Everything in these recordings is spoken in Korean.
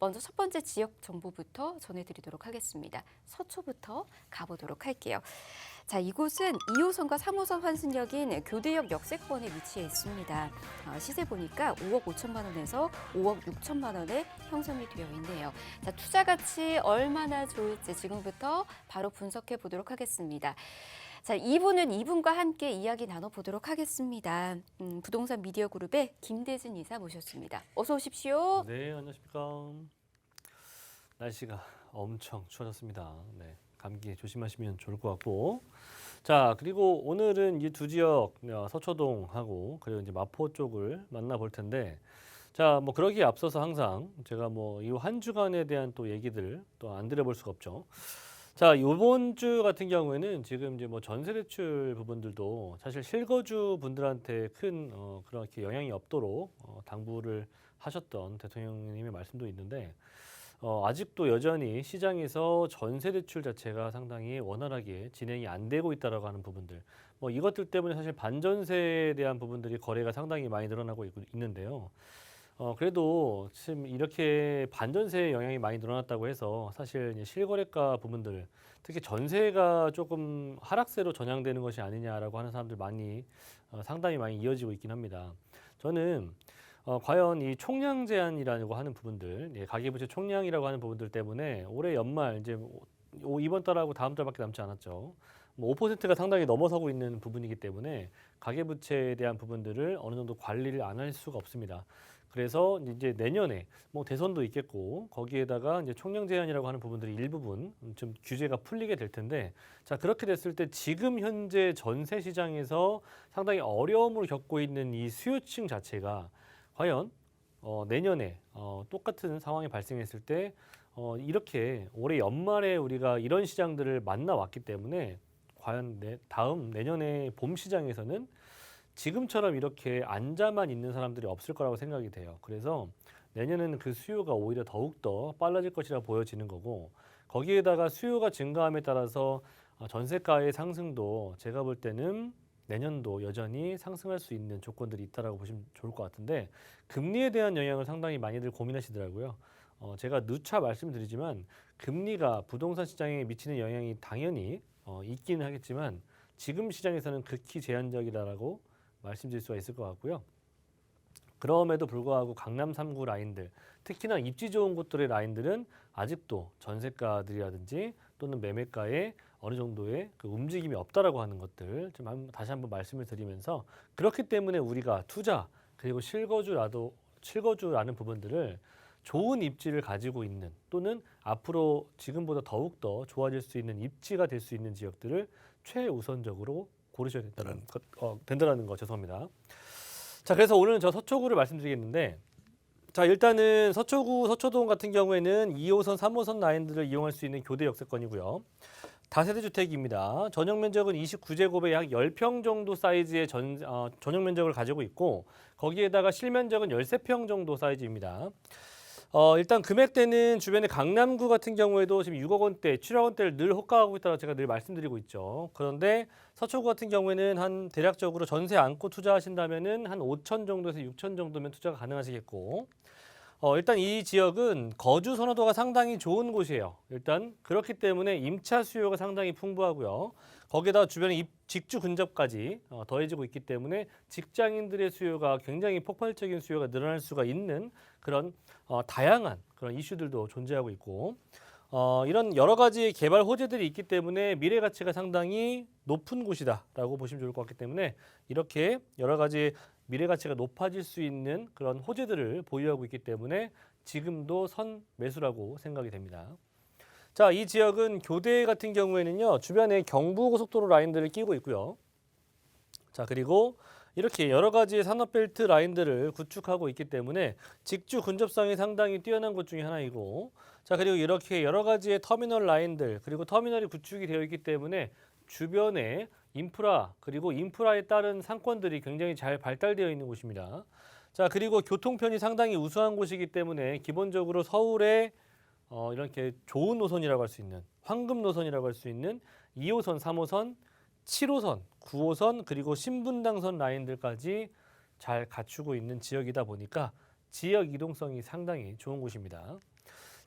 먼저 첫 번째 지역 정보부터 전해드리도록 하겠습니다. 서초부터 가보도록 할게요. 자, 이곳은 2호선과 3호선 환승역인 교대역 역세권에 위치해 있습니다. 시세 보니까 5억 5천만 원에서 5억 6천만 원에 형성이 되어 있네요. 자, 투자 가치 얼마나 좋을지 지금부터 바로 분석해 보도록 하겠습니다. 자, 2부는 이분과 함께 이야기 나눠보도록 하겠습니다. 부동산 미디어 그룹의 김대진 이사 모셨습니다. 어서 오십시오. 네, 안녕하십니까. 날씨가 엄청 추워졌습니다. 네, 감기 조심하시면 좋을 것 같고. 자, 그리고 오늘은 이 두 지역 서초동하고 그리고 이제 마포 쪽을 만나볼 텐데, 자, 뭐 그러기에 앞서서 항상 제가 뭐 이 한 주간에 대한 또 얘기들 또 안 드려볼 수가 없죠. 자, 이번 주 같은 경우에는 지금 이제 뭐 전세 대출 부분들도 사실 실거주 분들한테 큰 그렇게 영향이 없도록 당부를 하셨던 대통령님의 말씀도 있는데, 아직도 여전히 시장에서 전세 대출 자체가 상당히 원활하게 진행이 안 되고 있다라고 하는 부분들, 뭐 이것들 때문에 사실 반전세에 대한 부분들이 거래가 상당히 많이 늘어나고 있는데요. 그래도 지금 이렇게 반전세의 영향이 많이 늘어났다고 해서 사실 이제 실거래가 부분들, 특히 전세가 조금 하락세로 전향되는 것이 아니냐라고 하는 사람들 많이 상당히 많이 이어지고 있긴 합니다. 저는 과연 이 총량 제한이라고 하는 부분들, 가계부채 총량이라고 하는 부분들 때문에 올해 연말 이제 이번 달하고 다음 달밖에 남지 않았죠. 뭐 5%가 상당히 넘어서고 있는 부분이기 때문에 가계부채에 대한 부분들을 어느 정도 관리를 안 할 수가 없습니다. 그래서 이제 내년에 뭐 대선도 있겠고 거기에다가 이제 총량 제한이라고 하는 부분들이 일부분 좀 규제가 풀리게 될 텐데, 자, 그렇게 됐을 때 지금 현재 전세 시장에서 상당히 어려움을 겪고 있는 이 수요층 자체가 과연 내년에 똑같은 상황이 발생했을 때 이렇게 올해 연말에 우리가 이런 시장들을 만나왔기 때문에 과연 다음 내년에 봄 시장에서는 지금처럼 이렇게 앉아만 있는 사람들이 없을 거라고 생각이 돼요. 그래서 내년에는 그 수요가 오히려 더욱더 빨라질 것이라 보여지는 거고, 거기에다가 수요가 증가함에 따라서 전세가의 상승도 제가 볼 때는 내년도 여전히 상승할 수 있는 조건들이 있다라고 보시면 좋을 것 같은데, 금리에 대한 영향을 상당히 많이들 고민하시더라고요. 제가 누차 말씀드리지만 금리가 부동산 시장에 미치는 영향이 당연히 있기는 하겠지만 지금 시장에서는 극히 제한적이다라고 말씀드릴 수가 있을 것 같고요. 그럼에도 불구하고 강남 3구 라인들, 특히나 입지 좋은 곳들의 라인들은 아직도 전세가들이라든지 또는 매매가에 어느 정도의 그 움직임이 없다라고 하는 것들 좀 다시 한번 말씀을 드리면서, 그렇기 때문에 우리가 투자 그리고 실거주라는 부분들을 좋은 입지를 가지고 있는, 또는 앞으로 지금보다 더욱더 좋아질 수 있는 입지가 될 수 있는 지역들을 최우선적으로 고르셔야 된다는 거 죄송합니다. 자, 그래서 오늘은 저 서초구를 말씀드리겠는데, 자, 일단은 서초구 서초동 같은 경우에는 2호선, 3호선 라인들을 이용할 수 있는 교대 역세권이고요. 다세대 주택입니다. 전용 면적은 29제곱에 약 10평 정도 사이즈의 전용 면적을 가지고 있고, 거기에다가 실면적은 13평 정도 사이즈입니다. 일단 금액대는 주변에 강남구 같은 경우에도 지금 6억 원대, 7억 원대를 늘 호가하고 있다고 제가 늘 말씀드리고 있죠. 그런데 서초구 같은 경우에는 한 대략적으로 전세 안고 투자하신다면은 한 5천 정도에서 6천 정도면 투자가 가능하시겠고, 일단 이 지역은 거주 선호도가 상당히 좋은 곳이에요. 일단 그렇기 때문에 임차 수요가 상당히 풍부하고요. 거기에다 주변에 직주 근접까지 더해지고 있기 때문에 직장인들의 수요가 굉장히 폭발적인 수요가 늘어날 수가 있는 그런 다양한 그런 이슈들도 존재하고 있고, 이런 여러 가지 개발 호재들이 있기 때문에 미래 가치가 상당히 높은 곳이다라고 보시면 좋을 것 같기 때문에, 이렇게 여러 가지 미래 가치가 높아질 수 있는 그런 호재들을 보유하고 있기 때문에 지금도 선 매수라고 생각이 됩니다. 자, 이 지역은 교대 같은 경우에는요, 주변에 경부고속도로 라인들을 끼고 있고요. 자, 그리고 이렇게 여러 가지 산업벨트 라인들을 구축하고 있기 때문에 직주 근접성이 상당히 뛰어난 곳 중에 하나이고, 자, 그리고 이렇게 여러 가지의 터미널 라인들, 그리고 터미널이 구축이 되어 있기 때문에 주변에 인프라, 그리고 인프라에 따른 상권들이 굉장히 잘 발달되어 있는 곳입니다. 자, 그리고 교통편이 상당히 우수한 곳이기 때문에 기본적으로 서울에 이렇게 좋은 노선이라고 할 수 있는, 황금 노선이라고 할 수 있는 2호선, 3호선, 7호선, 9호선, 그리고 신분당선 라인들까지 잘 갖추고 있는 지역이다 보니까 지역 이동성이 상당히 좋은 곳입니다.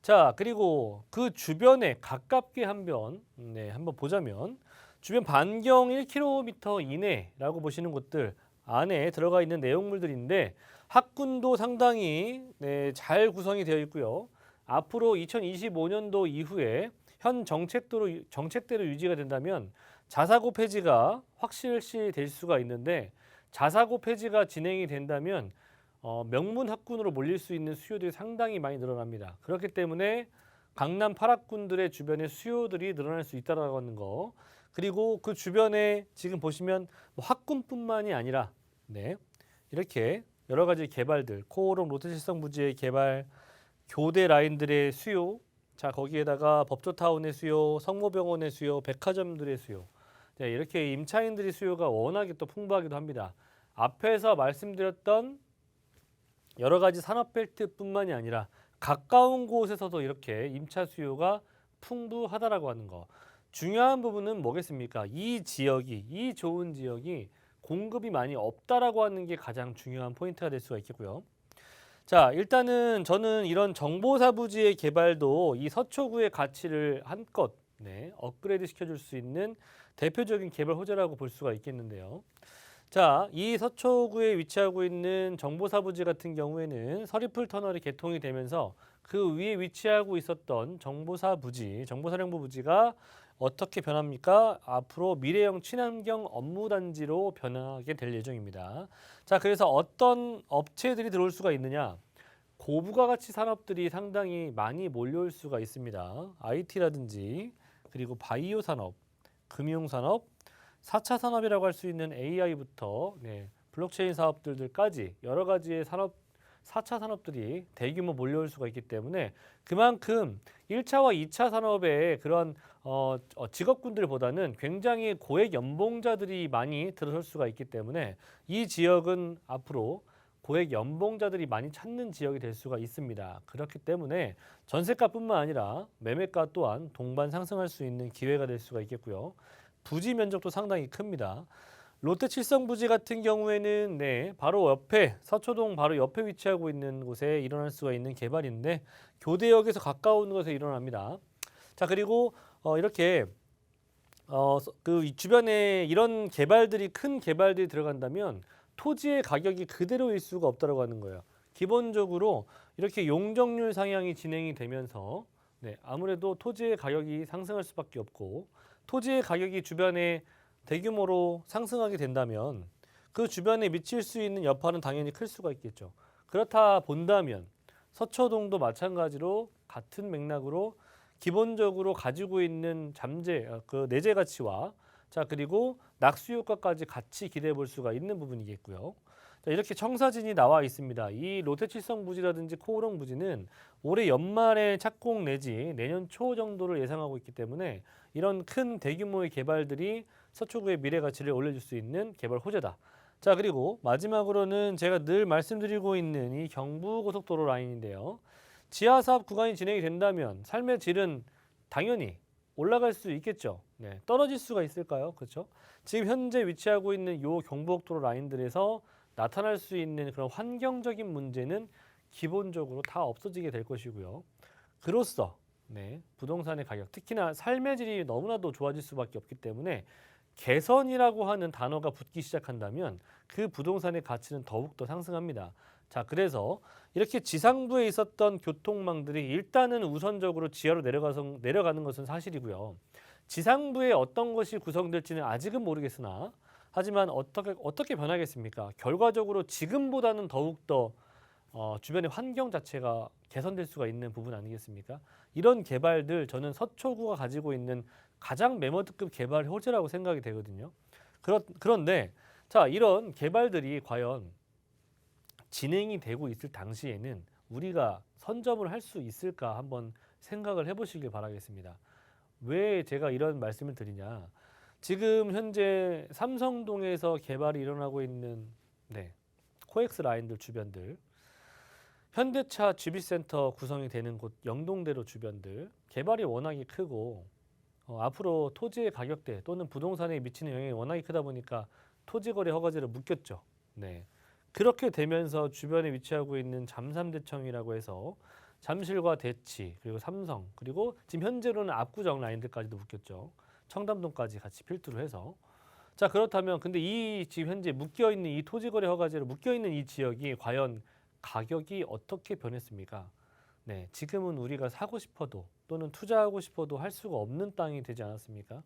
자, 그리고 그 주변에 가깝게 한번 보자면 주변 반경 1km 이내라고 보시는 곳들 안에 들어가 있는 내용물들인데 학군도 상당히 잘 구성이 되어 있고요. 앞으로 2025년도 이후에 현 정책대로 유지가 된다면 자사고 폐지가 확실시 될 수가 있는데 자사고 폐지가 진행이 된다면 명문 학군으로 몰릴 수 있는 수요들이 상당히 많이 늘어납니다. 그렇기 때문에 강남 8학군들의 주변에 수요들이 늘어날 수 있다라고 하는 거. 그리고 그 주변에 지금 보시면 뭐 학군뿐만이 아니라 이렇게 여러 가지 개발들, 코오롱 롯데칠성 부지의 개발, 교대 라인들의 수요, 자 거기에다가 법조타운의 수요, 성모병원의 수요, 백화점들의 수요, 이렇게 임차인들의 수요가 워낙에 또 풍부하기도 합니다. 앞에서 말씀드렸던 여러 가지 산업벨트뿐만이 아니라 가까운 곳에서도 이렇게 임차 수요가 풍부하다라고 하는 거. 중요한 부분은 뭐겠습니까? 이 좋은 지역이 공급이 많이 없다라고 하는 게 가장 중요한 포인트가 될 수가 있겠고요. 자, 일단은 저는 이런 정보사 부지의 개발도 이 서초구의 가치를 한껏 업그레이드 시켜줄 수 있는 대표적인 개발 호재라고 볼 수가 있겠는데요. 자, 이 서초구에 위치하고 있는 정보사 부지 같은 경우에는 서리풀 터널이 개통이 되면서 그 위에 위치하고 있었던 정보사령부 부지가 어떻게 변합니까? 앞으로 미래형 친환경 업무단지로 변하게 될 예정입니다. 자, 그래서 어떤 업체들이 들어올 수가 있느냐? 고부가 가치 산업들이 상당히 많이 몰려올 수가 있습니다. IT라든지 그리고 바이오 산업, 금융 산업, 4차 산업이라고 할 수 있는 AI부터 블록체인 사업들까지 여러 가지의 4차 산업들이 대규모 몰려올 수가 있기 때문에 그만큼 1차와 2차 산업의 그런 직업군들보다는 굉장히 고액 연봉자들이 많이 들어설 수가 있기 때문에 이 지역은 앞으로 고액 연봉자들이 많이 찾는 지역이 될 수가 있습니다. 그렇기 때문에 전세가뿐만 아니라 매매가 또한 동반 상승할 수 있는 기회가 될 수가 있겠고요. 부지 면적도 상당히 큽니다. 롯데칠성 부지 같은 경우에는 바로 옆에 서초동 바로 옆에 위치하고 있는 곳에 일어날 수가 있는 개발인데 교대역에서 가까운 곳에 일어납니다. 자, 그리고 이렇게 그 주변에 이런 큰 개발들이 들어간다면 토지의 가격이 그대로일 수가 없다고 하는 거예요. 기본적으로 이렇게 용적률 상향이 진행이 되면서 아무래도 토지의 가격이 상승할 수밖에 없고 토지의 가격이 주변에 대규모로 상승하게 된다면 그 주변에 미칠 수 있는 여파는 당연히 클 수가 있겠죠. 그렇다 본다면 서초동도 마찬가지로 같은 맥락으로 기본적으로 가지고 있는 그 내재 가치와 자 그리고 낙수 효과까지 같이 기대해 볼 수가 있는 부분이겠고요. 자, 이렇게 청사진이 나와 있습니다. 이 롯데칠성 부지라든지 코오롱 부지는 올해 연말에 착공 내지 내년 초 정도를 예상하고 있기 때문에 이런 큰 대규모의 개발들이 서초구의 미래 가치를 올려줄 수 있는 개발 호재다. 자, 그리고 마지막으로는 제가 늘 말씀드리고 있는 이 경부고속도로 라인인데요. 지하 사업 구간이 진행이 된다면 삶의 질은 당연히 올라갈 수 있겠죠. 떨어질 수가 있을까요? 그렇죠? 지금 현재 위치하고 있는 이 경부고속도로 라인들에서 나타날 수 있는 그런 환경적인 문제는 기본적으로 다 없어지게 될 것이고요. 그로써 부동산의 가격, 특히나 삶의 질이 너무나도 좋아질 수밖에 없기 때문에 개선이라고 하는 단어가 붙기 시작한다면 그 부동산의 가치는 더욱더 상승합니다. 자, 그래서 이렇게 지상부에 있었던 교통망들이 일단은 우선적으로 지하로 내려가는 것은 사실이고요. 지상부에 어떤 것이 구성될지는 아직은 모르겠으나 하지만 어떻게 변하겠습니까? 결과적으로 지금보다는 더욱더 주변의 환경 자체가 개선될 수가 있는 부분 아니겠습니까? 이런 개발들 저는 서초구가 가지고 있는 가장 메머드급 개발 호재라고 생각이 되거든요. 그런데 자, 이런 개발들이 과연 진행이 되고 있을 당시에는 우리가 선점을 할 수 있을까 한번 생각을 해보시길 바라겠습니다. 왜 제가 이런 말씀을 드리냐? 지금 현재 삼성동에서 개발이 일어나고 있는 코엑스 라인들 주변들, 현대차 GB센터 구성이 되는 곳 영동대로 주변들 개발이 워낙에 크고 앞으로 토지의 가격대 또는 부동산에 미치는 영향이 워낙에 크다 보니까 토지거래 허가제를 묶였죠. 그렇게 되면서 주변에 위치하고 있는 잠삼대청이라고 해서 잠실과 대치, 그리고 삼성, 그리고 지금 현재로는 압구정 라인들까지도 묶였죠. 청담동까지 같이 필두로 해서. 자, 그렇다면 근데 이 지금 현재 묶여 있는 이 토지거래 허가제로 묶여 있는 이 지역이 과연 가격이 어떻게 변했습니까? 네, 지금은 우리가 사고 싶어도 또는 투자하고 싶어도 할 수가 없는 땅이 되지 않았습니까?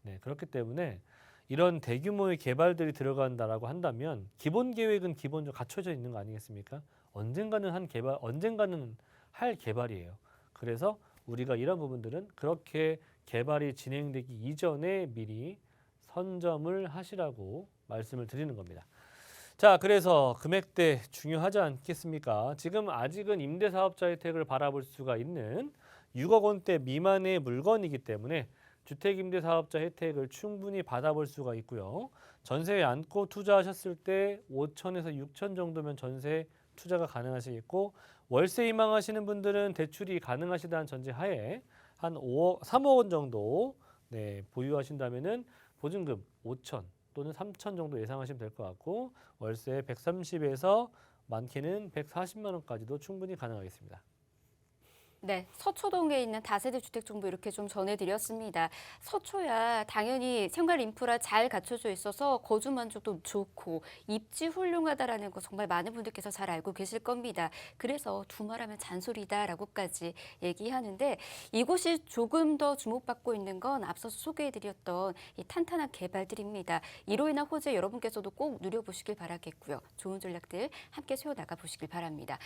네, 그렇기 때문에 이런 대규모의 개발들이 들어간다라고 한다면 기본 계획은 기본적으로 갖춰져 있는 거 아니겠습니까? 언젠가는 할 개발이에요. 그래서 우리가 이런 부분들은 그렇게 개발이 진행되기 이전에 미리 선점을 하시라고 말씀을 드리는 겁니다. 자, 그래서 금액대 중요하지 않겠습니까? 지금 아직은 임대사업자 혜택을 바라볼 수가 있는 6억 원대 미만의 물건이기 때문에 주택임대사업자 혜택을 충분히 받아볼 수가 있고요. 전세에 안고 투자하셨을 때 5천에서 6천 정도면 전세 투자가 가능하시겠고, 월세 희망하시는 분들은 대출이 가능하시다는 전제 하에 한 3억 원 정도 보유하신다면은 보증금 5천 또는 3천 정도 예상하시면 될 것 같고, 월세 130에서 많게는 140만 원까지도 충분히 가능하겠습니다. 네, 서초동에 있는 다세대 주택 정보 이렇게 좀 전해드렸습니다. 서초야 당연히 생활 인프라 잘 갖춰져 있어서 거주 만족도 좋고 입지 훌륭하다라는 거 정말 많은 분들께서 잘 알고 계실 겁니다. 그래서 두말하면 잔소리다라고까지 얘기하는데 이곳이 조금 더 주목받고 있는 건 앞서서 소개해드렸던 이 탄탄한 개발들입니다. 이로 인한 호재 여러분께서도 꼭 누려보시길 바라겠고요. 좋은 전략들 함께 세워나가 보시길 바랍니다.